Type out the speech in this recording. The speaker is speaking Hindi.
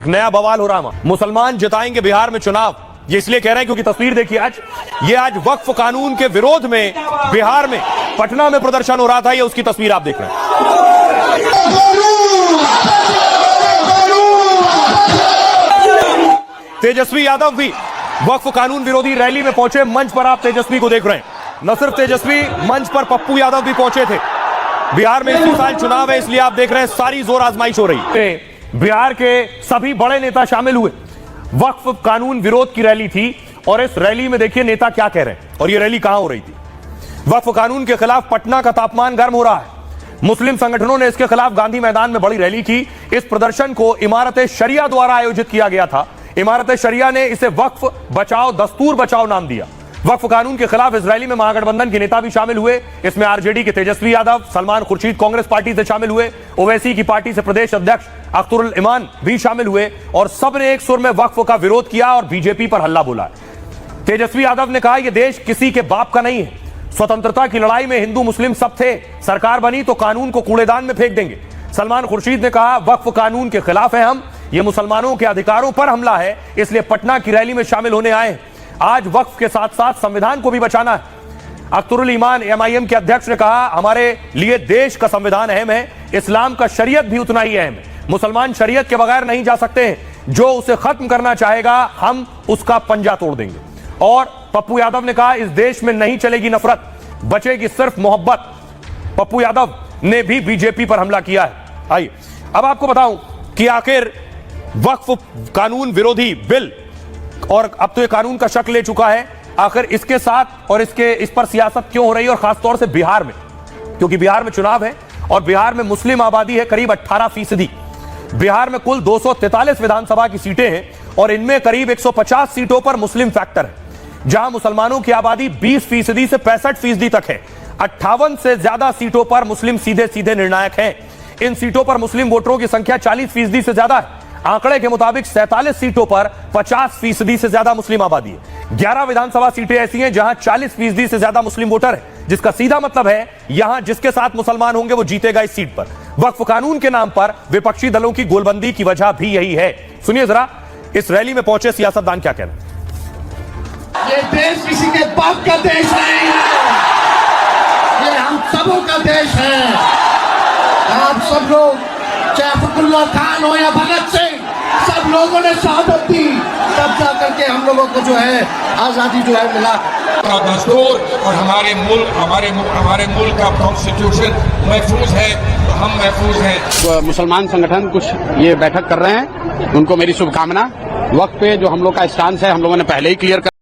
नया बवाल हो रहा है। मुसलमान जिताएंगे बिहार में चुनाव, ये इसलिए कह रहे हैं क्योंकि तस्वीर देखिए आज वक्फ कानून के विरोध में बिहार में पटना में प्रदर्शन हो रहा था। ये उसकी तस्वीर आप देख रहे हैं। तेजस्वी यादव भी वक्फ कानून विरोधी रैली में पहुंचे। मंच पर आप तेजस्वी को देख रहे हैं। न सिर्फ तेजस्वी, मंच पर पप्पू यादव भी पहुंचे थे। बिहार में इसी साल चुनाव है, इसलिए आप देख रहे हैं सारी जोर आजमाइश हो रही है। बिहार के सभी बड़े नेता शामिल हुए। वक्फ कानून विरोध की रैली थी और इस रैली में देखिए नेता क्या कह रहे हैं और ये रैली कहां हो रही थी। वक्फ कानून के खिलाफ पटना का तापमान गर्म हो रहा है। मुस्लिम संगठनों ने इसके खिलाफ गांधी मैदान में बड़ी रैली की। इस प्रदर्शन को इमारत शरिया द्वारा आयोजित किया गया था। इमारत शरिया ने इसे वक्फ बचाओ दस्तूर बचाओ नाम दिया। वक्फ कानून के खिलाफ इस रैली में महागठबंधन के नेता भी शामिल हुए। इसमें आरजेडी के तेजस्वी यादव, सलमान खुर्शीद कांग्रेस पार्टी से शामिल हुए, ओवैसी की पार्टी से प्रदेश अध्यक्ष अख्तरुल इमान भी शामिल हुए और सबने एक सुर में वक्फ का विरोध किया और बीजेपी पर हल्ला बोला। तेजस्वी यादव ने कहा यह देश किसी के बाप का नहीं है। स्वतंत्रता की लड़ाई में हिंदू मुस्लिम सब थे, सरकार बनी तो कानून को कूड़ेदान में फेंक देंगे। सलमान खुर्शीद ने कहा वक्फ कानून के खिलाफ है हम, ये मुसलमानों के अधिकारों पर हमला है, इसलिए पटना की रैली में शामिल होने आए। आज वक्फ के साथ साथ संविधान को भी बचाना है। अख्तरुल ईमान एमआईएम के अध्यक्ष ने कहा हमारे लिए देश का संविधान अहम है, इस्लाम का शरीयत भी उतना ही अहम है। मुसलमान शरीयत के बगैर नहीं जा सकते हैं। जो उसे खत्म करना चाहेगा हम उसका पंजा तोड़ देंगे। और पप्पू यादव ने कहा इस देश में नहीं चलेगी नफरत, बचेगी सिर्फ मोहब्बत। पप्पू यादव ने भी बीजेपी पर हमला किया है। आइए अब आपको बताऊं कि आखिर वक्फ कानून विरोधी बिल, और अब तो ये कानून का शक्ल ले चुका है, आखिर इसके साथ और इस पर सियासत क्यों हो रही है और खासतौर से बिहार में, क्योंकि बिहार में चुनाव है और बिहार में मुस्लिम आबादी है करीब 18%। बिहार में कुल 243 विधानसभा की सीटें हैं और इनमें करीब 150 सीटों पर मुस्लिम फैक्टर है, जहां मुसलमानों की आबादी 20% से 65% तक है। 58 से ज्यादा सीटों पर मुस्लिम सीधे सीधे निर्णायक हैं। इन सीटों पर मुस्लिम वोटरों की संख्या 40% से ज्यादा है। आंकड़े के मुताबिक 47 सीटों पर 50% से ज्यादा मुस्लिम आबादी है। 11 विधानसभा सीटें ऐसी हैं जहां 40% से ज्यादा मुस्लिम वोटर है, जिसका सीधा मतलब है यहां जिसके साथ मुसलमान होंगे वो जीतेगा इस सीट पर। वक्फ कानून के नाम पर विपक्षी दलों की गोलबंदी की वजह भी यही है। सुनिए जरा इस रैली में पहुंचे सियासतदान क्या कह रहे हैं। ये देश किसी के बाप का देश नहीं है, ये हम सबों का देश है। आप सब लोग, चाहे फखरुल्लाह खान हो या भगत सिंह, सब लोगों ने शहादत दी, तब जा करके हम लोगों को जो है आजादी जो है मिला। दस्तूर और हमारे मुल्क का कॉन्स्टिट्यूशन महफूज है तो हम महफूज हैं। मुसलमान संगठन कुछ ये बैठक कर रहे हैं, उनको मेरी शुभकामना। वक्त पे जो हम लोग का स्टांस है हम लोगों ने पहले ही क्लियर कर